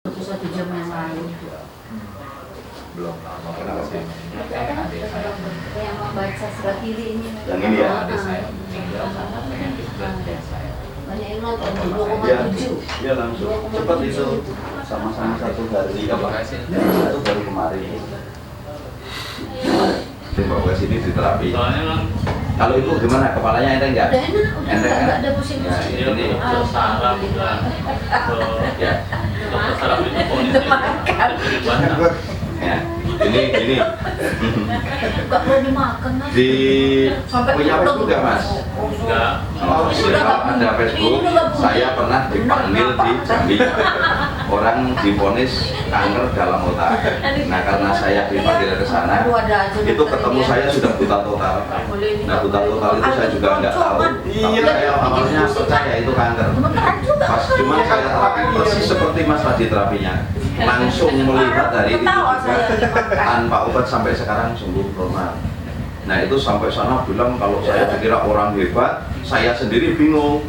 1 jam yang lalu. Belum lama pernah kesini. Adik saya. Yang membaca surat kiri ini. Yang ini ya? Adik saya tinggal sana pengen liburan adik saya. Banyak yang nonton Ya, 2,7. ya langsung cepat itu sama-sama 1 hari Terima kasih. satu baru kemarin. Bawa ke sini di terapi. Soalnya kan Kalau itu gimana kepalanya enteng nggak? Udah enak, udah Enteng kan? nggak ada pusing-pusing. Ya, ini ke saraf udah Ya, ke saraf itu kondisi lebih banyak. ya. Ini Nggak mau dimakan Mas. di Sampai punya pulang Facebook nggak Mas? Enggak. Oh, ada Facebook. Saya pernah dipanggil di Jambi. Orang divonis kanker dalam otak. Nah, karena saya dipanggil ke sana, itu ketemu saya sudah buta total. Nah, buta total itu saya juga nggak tahu. Tapi saya awalnya percaya itu kanker. Pas cuma saya terapi persis seperti Mas tadi terapinya. Langsung melihat dari itu juga tanpa obat sampai sekarang sembuh normal. Nah, itu sampai sana bilang kalau saya dikira orang hebat, saya sendiri bingung.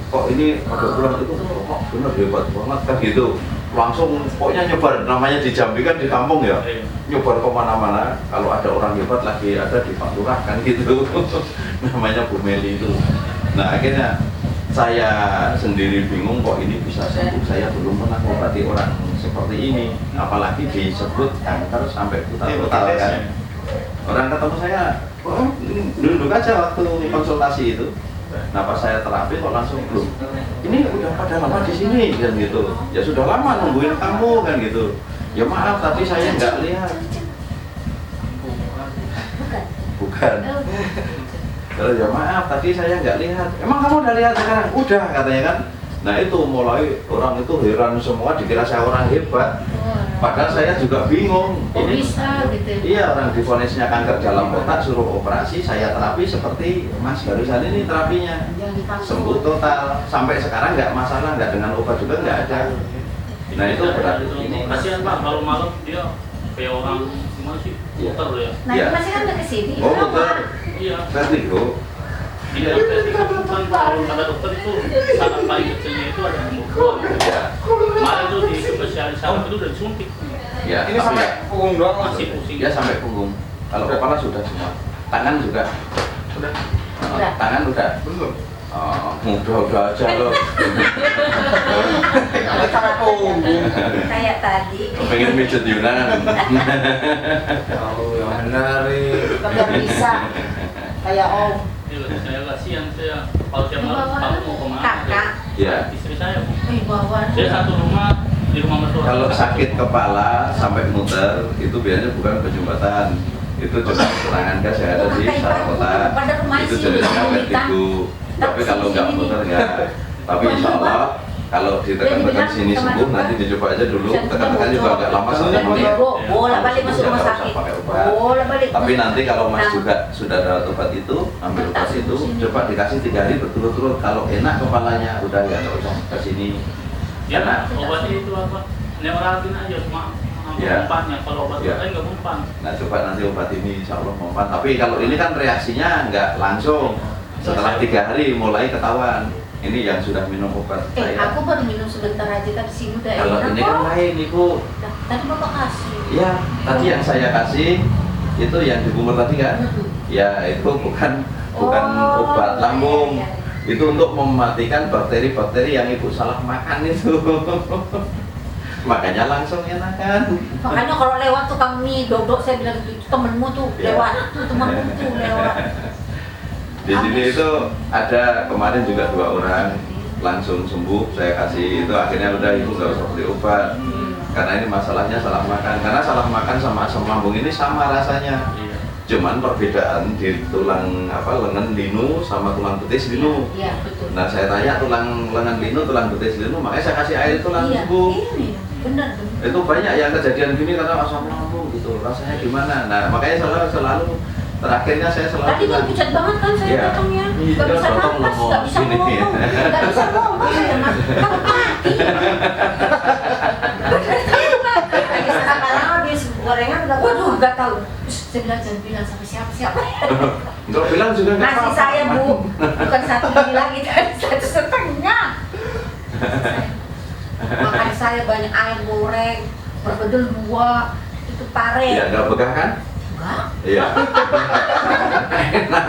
Kok ini agak bilang itu kok bener hebat banget kan gitu. Langsung pokoknya nyebar, namanya di Jambi kan di kampung ya, nyebar kemana-mana. Kalau ada orang hebat lagi ada di Pak Lurah kan gitu. Namanya Bu Meli itu. Nah, akhirnya saya sendiri bingung kok ini bisa sembuh. Saya belum pernah mengobati orang seperti ini, apalagi disebut kanker sampai buta total kan. Orang ketemu saya, oh, duduk aja waktu konsultasi itu. Nah, pas saya terapi kok langsung belum. Ini udah pada lama di sini kan gitu. Ya sudah lama nungguin kamu kan gitu. Ya maaf tadi saya nggak lihat. Bukan. Kalau ya maaf tadi saya nggak lihat. Emang kamu udah lihat sekarang? Udah katanya kan. Nah itu mulai orang itu heran semua dikira saya orang hebat. Padahal saya juga bingung. Kok bisa gitu? Iya, orang divonisnya kanker dalam otak suruh operasi, saya terapi seperti Mas barusan ini terapinya. Sembuh total. Sampai sekarang nggak masalah, nggak dengan obat juga nggak ada. Nah itu berarti ini. Kasihan Pak, kalau malam dia kayak orang gimana sih? Iya. Muter ya. Nah, Ya. Masih kan udah kesini. Oh betul, Iya. vertigo. Iya, kan kalau kata dokter itu saraf paling kecilnya itu ada di punggung. Ya, Kemarin tuh di spesialis saraf itu udah disuntik. ya. Ini sampai punggung doang Mas? Masih pusing. Ya sampai punggung. Kalau kepala sudah semua. Tangan juga. Sudah? Udah. Tangan udah. Belum? Oh, udah aja loh. Sampai punggung. Kayak tadi. Pengen pijet Yunan. Oh, yang benar nih. Kagak bisa. Kayak Om. Iya, saya kasihan saya kalau tiap malam kamu mau kemana? Kakak. Ya. Istri saya. Bawa. Saya satu rumah di rumah mertua. Kalau sakit kepala sampai muter itu biasanya bukan penyumbatan, itu cuma serangan gas yang ada di saraf otak. Itu jenisnya vertigo. Tapi kalau nggak muter nggak. Tapi insya Allah kalau ditekan-tekan sini sembuh, nanti dicoba aja dulu. Tekan-tekan juga nggak lama 1 menit. Bola balik masuk rumah Nggak sakit. usah pakai obat. Bola balik. Tapi nanti kalau Mas Nah. juga sudah dapat obat itu, ambil obat itu, coba dikasih 3 hari berturut-turut. Kalau enak kepalanya, udah nggak usah ke sini. Ya, Karena obatnya itu apa? Neuralgin aja cuma Ya. mempannya. Kalau obat Ya. lain nggak mempan. nah coba nanti obat ini insya Allah mempan. Tapi kalau ini kan reaksinya nggak langsung. Setelah 3 hari mulai ketahuan. Ini yang sudah minum obat saya. Aku baru minum sebentar aja tapi sini udah Kalau enak ini kan kok. lain, Ibu. Nah, tadi Bapak kasih. Ya, tadi yang saya kasih itu yang di bumur tadi kan? Ya, itu bukan obat lambung. Iya. Itu untuk mematikan bakteri-bakteri yang Ibu salah makan itu. Makanya langsung enakan. Makanya kalau lewat tukang mie dodok saya bilang itu temenmu tuh Iya. lewat, tuh temenmu tuh lewat. Di sini itu ada kemarin juga 2 orang langsung sembuh, saya kasih itu akhirnya udah Ibu nggak usah beli obat karena ini masalahnya salah makan. Karena salah makan sama asam lambung ini sama rasanya, Iya. cuman perbedaan di tulang lengan linu sama tulang betis linu. Iya betul. Nah saya tanya tulang lengan linu, tulang betis linu, makanya saya kasih air itu langsung Iya, sembuh. ini benar. Itu banyak yang kejadian gini karena asam lambung gitu, rasanya gimana. Nah makanya selalu terakhirnya saya selalu Tadi kan pucat banget kan saya Iya. datangnya, Iya, nggak bisa potong napas, ngomong nggak bisa sini. ngomong, nggak bisa ngomong saya mas, takut mati. Lagi sekarang habis gorengan udah, waduh nggak tahu. Terus saya bilang jangan bilang sama siapa-siapa. Enggak bilang juga nggak Nasi apa-apa. saya Bu, bukan 1 biji lagi, 1,5. Makan saya banyak ayam goreng, berbedel 2, itu pare. Iya, nggak begah kan? Enggak. Iya. Enak.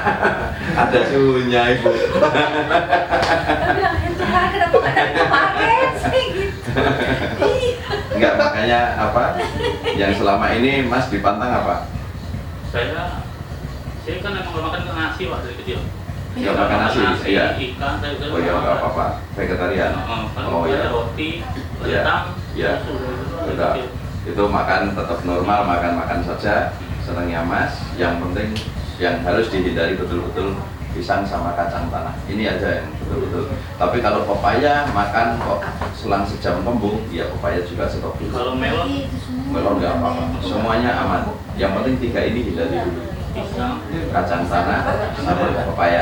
Ada suhunya ibu. Saya bilang, itu kan kenapa nggak dari kemarin sih gitu. Enggak, makanya apa? Yang selama ini Mas dipantang apa? Saya kan emang nggak makan nasi Pak dari kecil. Nggak makan nasi, iya. Ikan, saya udah Oh ya nggak apa-apa, vegetarian. Oh ya. Roti, Iya. kentang, Iya. Sudah. Itu makan tetap normal, makan saja. Senangnya Mas, yang penting yang harus dihindari betul-betul pisang sama kacang tanah. Ini aja yang betul-betul. Tapi kalau pepaya makan kok selang sejam kembung, ya pepaya juga stop dulu. Kalau melon, Melon nggak apa-apa, semuanya aman. Yang penting 3 ini hindari dulu. pisang, Kacang tanah sama pepaya. pepaya.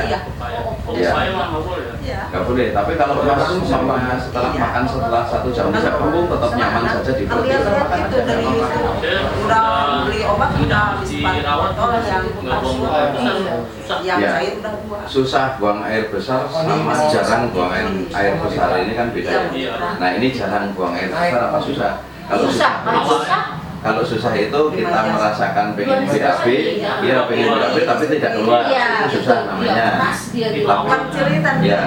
Oh, Iya. pepaya mah nggak boleh ya? Nggak boleh. Tapi kalau Mas sama setelah makan setelah 1 jam bisa kembung, tetap nyaman saja di perut. Bisa makan itu aja, dari nggak apa-apa. Saya udah beli obat udah disimpan dirawat, botol yang nggak buang palsu, air besar, susah. yang Iya. cair udah 2. Susah buang air besar sama jarang buang air besar ini kan beda ya. Iya. Nah ini jarang buang air besar apa susah? Kalau Susah, kalau susah. kalau susah itu kita merasakan pengen BAB, iya pengen BAB tapi tidak keluar, Iya, itu susah namanya. Pas dia gitu. Tapi Bukan cerita ya,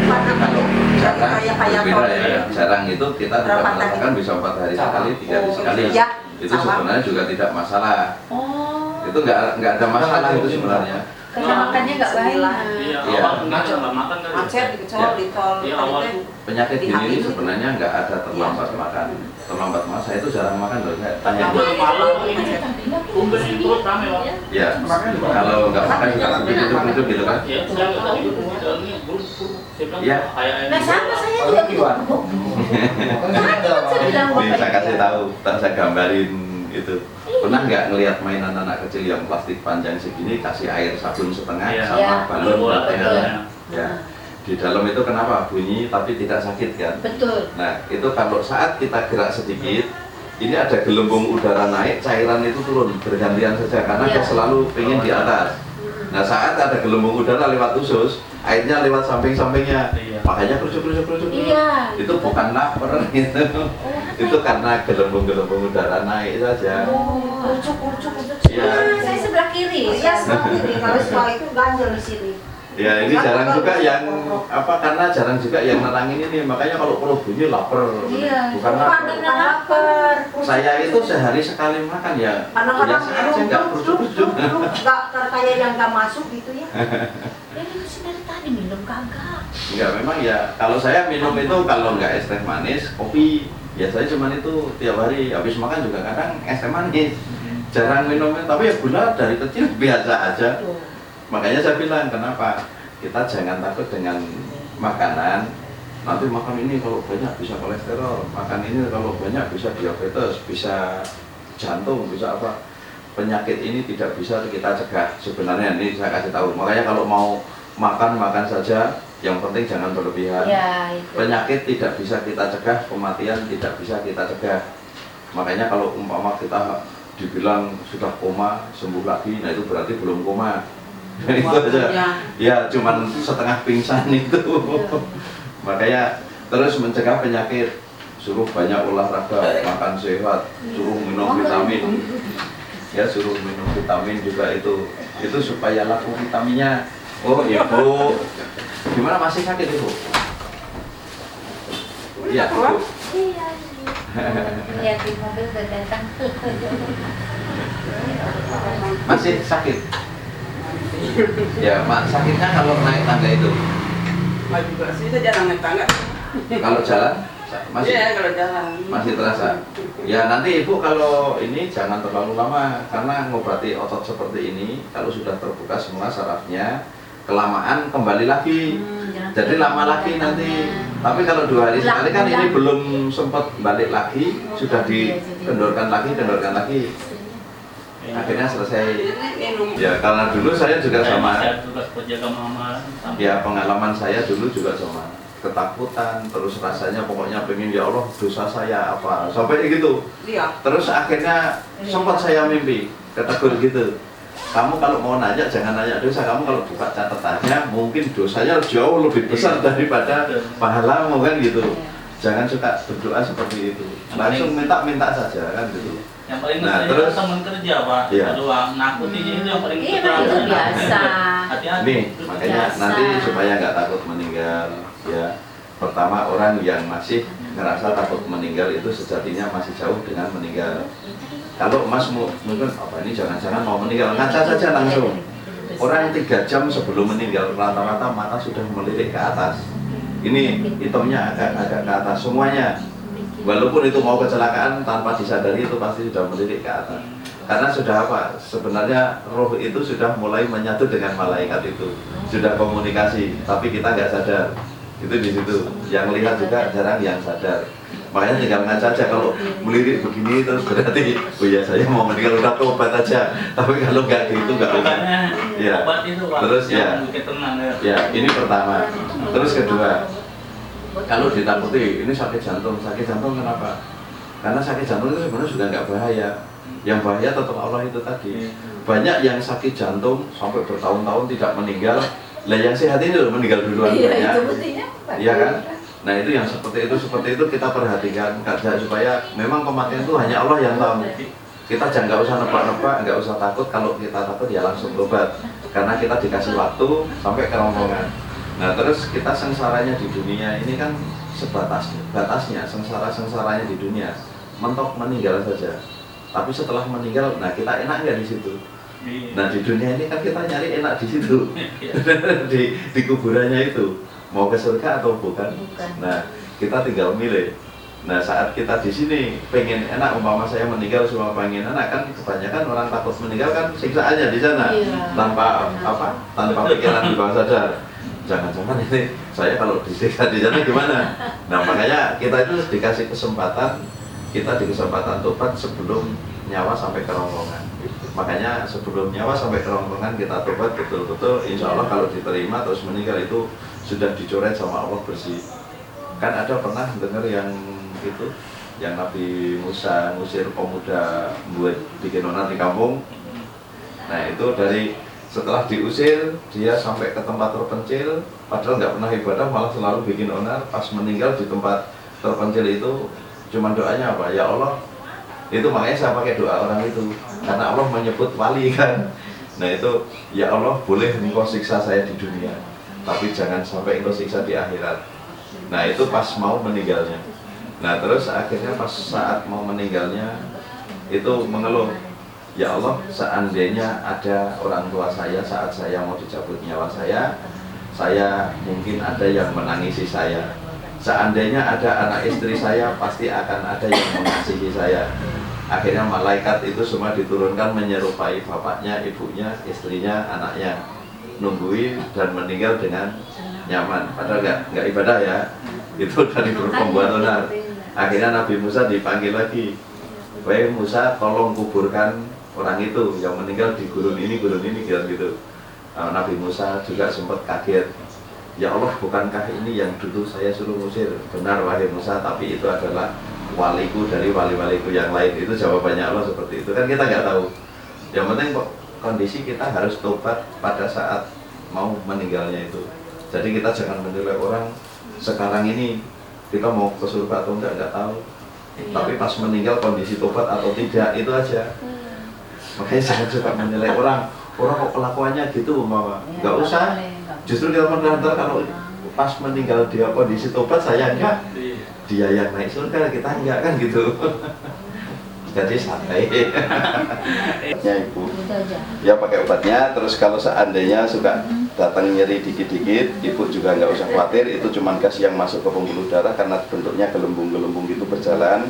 pada kalau jarang kayak berbeda ya. Jarang itu kita tidak Berapa merasakan bisa 4 hari sekali, 3 hari sekali. Ya, Itu sama. sebenarnya juga tidak masalah. Oh. Itu nggak ada masalah itu sebenarnya. Karena makannya nggak banyak. Iya, Iya. awal mungkin nggak makan kali. macet di kecol di tol Iya, awal tuh. Penyakit gini ini sebenarnya nggak ada terlambat makan. Terlambat makan, saya itu jarang makan loh. Saya tanya Yang dulu. malam ini, kumpul di perut rame Pak. Ya, kalau nggak makan juga hidup gitu kan. Ya, saya nggak tahu itu di dalamnya buruk. Saya bilang Iya. kayak Nah sama saya juga gitu. Saya bilang Nih, saya kasih tahu, tak saya gambarin itu. Pernah nggak ngelihat mainan anak kecil yang plastik panjang segini kasih air sabun setengah Iya. sama Iya. balon Bola buat air? kecil. Ya. Di dalam itu kenapa bunyi tapi tidak sakit kan? Betul. Nah itu kalau saat kita gerak sedikit, ini ada gelembung udara naik, cairan itu turun bergantian saja karena Iya. dia selalu pengen di atas. Nah saat ada gelembung udara lewat usus, airnya lewat samping-sampingnya, Iya. makanya kerucuk. Iya. Itu bukan lapar gitu, itu karena gelembung udara naik saja. Oh, kucuk. Iya. Saya sebelah kiri. ya sebelah kiri kalau sebelah itu ganjel di sini. Ya ini jarang juga yang apa karena jarang juga yang nerangin ini, makanya kalau perut bunyi lapar, Iya. bukan Bukan lapar. karena lapar. Saya itu sehari sekali makan ya, Kadang-kadang biasa aja nggak kerucuk. nggak kayak yang nggak masuk gitu ya. Ini masih dari tadi minum kagak. Enggak, memang ya kalau saya minum itu kalau nggak es teh manis, kopi. Biasanya cuma itu tiap hari, habis makan juga kadang es teh manis. Jarang minumnya, tapi ya gula dari kecil biasa aja. Makanya saya bilang kenapa kita jangan takut dengan makanan. Nanti makan ini kalau banyak bisa kolesterol, makan ini kalau banyak bisa diabetes, bisa jantung, bisa apa. Penyakit ini tidak bisa kita cegah sebenarnya, ini saya kasih tahu. Makanya kalau mau makan saja, yang penting jangan berlebihan. Ya, itu. Penyakit tidak bisa kita cegah, kematian tidak bisa kita cegah. Makanya kalau umpama kita dibilang sudah koma, sembuh lagi, nah itu berarti belum koma. Itu aja. Ya, cuman setengah pingsan itu. Makanya terus mencegah penyakit, suruh banyak olahraga, makan sehat, suruh minum vitamin. Ya, suruh minum vitamin juga itu supaya laku vitaminnya. Oh, Ibu. Gimana, masih sakit Ibu? Iya, Ibu. Iya. Lihat di mobil udah datang. Masih sakit? Ya, Mak, sakitnya kalau naik tangga itu. Nggak juga sih, saya jarang naik tangga. Kalau jalan masih Iya, kalau jalan. masih terasa. Ya, nanti Ibu kalau ini jangan terlalu lama karena ngobati otot seperti ini kalau sudah terbuka semua sarafnya, kelamaan kembali lagi. Jadi lama lagi nanti. Tapi kalau 2 hari sekali kan ini belum sempat balik lagi, sudah dikendorkan lagi. Akhirnya selesai. Ya, karena dulu saya juga sama. Saya tugas penjaga mama. Ya, pengalaman saya dulu juga sama. Ketakutan, terus rasanya pokoknya pengen ya Allah dosa saya apa, sampai gitu. Iya. Terus akhirnya sempat saya mimpi, ketegur gitu. Kamu kalau mau nanya jangan nanya dosa, kamu kalau buka catatannya mungkin dosanya jauh lebih besar daripada pahalamu kan gitu. jangan suka berdoa seperti itu, langsung minta saja kan gitu. Yang paling Nah, ngeselin terus- teman kerja Pak, Iya. doang nakutin itu yang paling Iya, Pak, itu biasa. Hati-hati. Nih, makanya Biasa. nanti supaya nggak takut meninggal ya. Pertama, orang yang masih ngerasa takut meninggal itu sejatinya masih jauh dengan meninggal. Kalau Mas mungkin apa ini jangan-jangan mau meninggal, ngaca saja langsung. Orang 3 jam sebelum meninggal rata-rata mata sudah melirik ke atas. Ini hitamnya agak ke atas semuanya. Walaupun itu mau kecelakaan tanpa disadari itu pasti sudah melirik ke atas. Karena sudah apa? Sebenarnya roh itu sudah mulai menyatu dengan malaikat itu, sudah komunikasi, tapi kita nggak sadar. Itu di situ. Yang lihat juga jarang yang sadar. Makanya tinggal ngaca aja kalau melirik begini terus berarti, oh ya saya mau meninggal udah tobat aja. Tapi kalau nggak gitu nggak usah. Makanya Iya. obat itu Pak, Terus ya. yang bikin tenang ya. Ya, ini pertama. Terus kedua, kalau ditakuti ini sakit jantung kenapa? Karena sakit jantung itu sebenarnya sudah nggak bahaya. Yang bahaya tetap Allah itu tadi. Banyak yang sakit jantung sampai bertahun-tahun tidak meninggal. Lah yang sehat ini loh meninggal duluan Iya, banyak. itu buktinya. Pak. Iya kan? Nah itu yang seperti itu kita perhatikan kerja supaya memang kematian itu hanya Allah yang tahu. Kita jangan nggak usah nebak-nebak, nggak usah takut. Kalau kita takut ya langsung tobat. Karena kita dikasih waktu sampai ke rombongan. Nah terus kita sengsaranya di dunia ini kan batasnya sengsaranya di dunia mentok meninggal saja. Tapi setelah meninggal, nah kita enak nggak di situ? Nah di dunia ini kan kita nyari enak di situ, di kuburannya itu mau ke surga atau bukan. Nah kita tinggal milih. Nah saat kita di sini pengen enak, umpama saya meninggal semua pengen enak kan, kebanyakan orang takut meninggal kan siksaannya di sana. Iya. Tanpa pikiran di bawah sadar. Jangan-jangan ini saya kalau disiksa di sana gimana? Nah makanya kita itu dikasih kesempatan, kita di kesempatan tobat sebelum nyawa sampai ke rombongan. Makanya sebelum nyawa sampai ke rombongan kita tobat betul-betul, insya Allah kalau diterima terus meninggal itu sudah dicoret sama Allah bersih. Kan ada pernah dengar yang itu, yang Nabi Musa ngusir pemuda buat bikin onar di kampung. Nah itu dari setelah diusir dia sampai ke tempat terpencil, padahal nggak pernah ibadah malah selalu bikin onar. Pas meninggal di tempat terpencil itu cuman doanya apa? Ya Allah. Itu makanya saya pakai doa orang itu, karena Allah menyebut wali kan. Nah itu, ya Allah boleh engkau siksa saya di dunia, tapi jangan sampai engkau siksa di akhirat. Nah itu pas mau meninggalnya. Nah terus akhirnya pas saat mau meninggalnya itu mengeluh, ya Allah seandainya ada orang tua saya saat saya mau dicabut nyawa saya mungkin ada yang menangisi saya. Seandainya ada anak istri saya, pasti akan ada yang mengasihi saya. Akhirnya malaikat itu semua diturunkan menyerupai bapaknya, ibunya, istrinya, anaknya, nungguin dan meninggal dengan nyaman. Padahal nggak ibadah ya, itu dari pembuat onar. Akhirnya Nabi Musa dipanggil lagi, wahai Musa tolong kuburkan orang itu yang meninggal di gurun ini gitu. Nabi Musa juga sempat kaget. Ya Allah, bukankah ini yang dulu saya suruh ngusir? Benar wahai Musa, tapi itu adalah waliku dari wali-waliku yang lain. Itu jawabannya Allah seperti itu. Kan kita nggak tahu. Yang penting kondisi kita harus tobat pada saat mau meninggalnya itu. Jadi kita jangan menilai orang sekarang ini kita mau ke surga atau nggak tahu. Tapi pas meninggal kondisi tobat atau tidak itu aja. Makanya jangan suka menilai orang kok kelakuannya gitu mama. Nggak usah. Justru dia mengantar kalau pas meninggal dia kondisi tobat, saya enggak, dia yang naik surga kita enggak kan gitu. Jadi santai. Ya ibu, ya pakai obatnya. Terus kalau seandainya suka datang nyeri dikit-dikit, ibu juga nggak usah khawatir. Itu cuma gas yang masuk ke pembuluh darah karena bentuknya gelembung-gelembung gitu berjalan.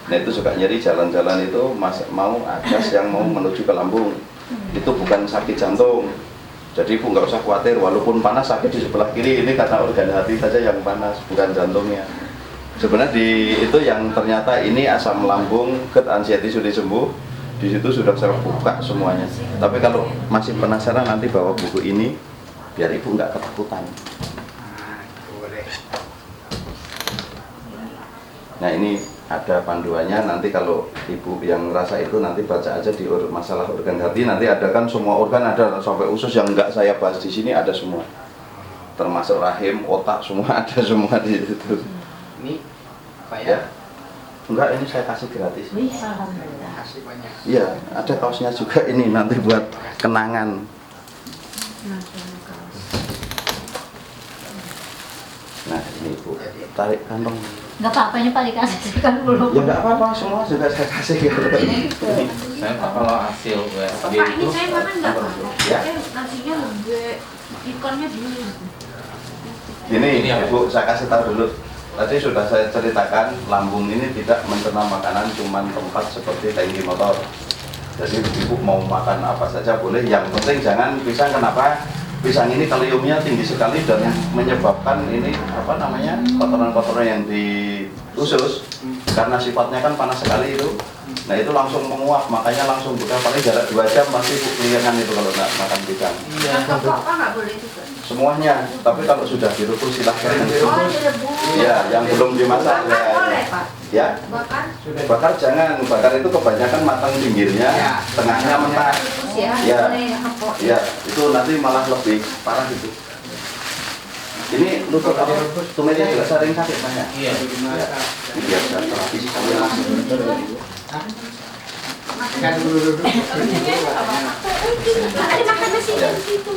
Nah itu suka nyeri jalan-jalan itu mau gas yang mau menuju ke lambung. Itu bukan sakit jantung. Jadi ibu nggak usah khawatir, walaupun panas sakit di sebelah kiri ini karena organ hati saja yang panas, bukan jantungnya. Sebenarnya itu yang ternyata ini asam lambung, GERD, anxiety sudah sembuh. Di situ sudah saya buka semuanya. Tapi kalau masih penasaran nanti bawa buku ini, biar ibu nggak ketakutan. Nah ini ada panduannya, nanti kalau ibu yang merasa itu nanti baca aja di masalah organ hati, nanti ada kan semua organ ada sampai usus yang nggak saya bahas di sini ada semua, termasuk rahim, otak semua ada semua di situ. Ini Pak Ya. Enggak, ini saya kasih gratis. Wih, alhamdulillah. Kasih banyak. Iya, ada kaosnya juga ini nanti buat kenangan. Nah, ini Bu, tarik kantong. Nggak apa-apa ini Pak dikasih kan belum. Ya enggak apa-apa, semua sudah saya kasih gitu. Saya kalau hasil WSG Pak ini itu saya makan nggak apa-apa. Ya. Nasinya lembek, ikannya dulu. Ini Ibu, saya kasih tahu dulu. Tadi sudah saya ceritakan, lambung ini tidak mencerna makanan, cuman tempat seperti tangki motor. Jadi Ibu mau makan apa saja boleh, yang penting jangan pisang. Kenapa? Pisang ini kaliumnya tinggi sekali dan menyebabkan ini apa namanya, kotoran-kotoran yang di usus, karena sifatnya kan panas sekali itu. Nah itu langsung menguap, makanya langsung buka, paling jarak 2 jam pasti Bu kelihatan itu kalau nggak makan pisang. Iya. Kok nggak boleh juga? Semuanya, tapi kalau sudah direbus silahkan. Oh, direbus. Ya, yang belum dimasak Bakar boleh, Pak. ya. Bakar. Bakar jangan, bakar itu kebanyakan matang pinggirnya, Ya. tengahnya mentah. Rebus ya. Ya. Boleh empuk. Ya, itu nanti malah lebih parah itu. Ini lutut apa? Tumitnya juga sering sakit saya. iya. Ya, ini biasa terapi sambil masuk. Kan dulu. Ada makan nasi di situ.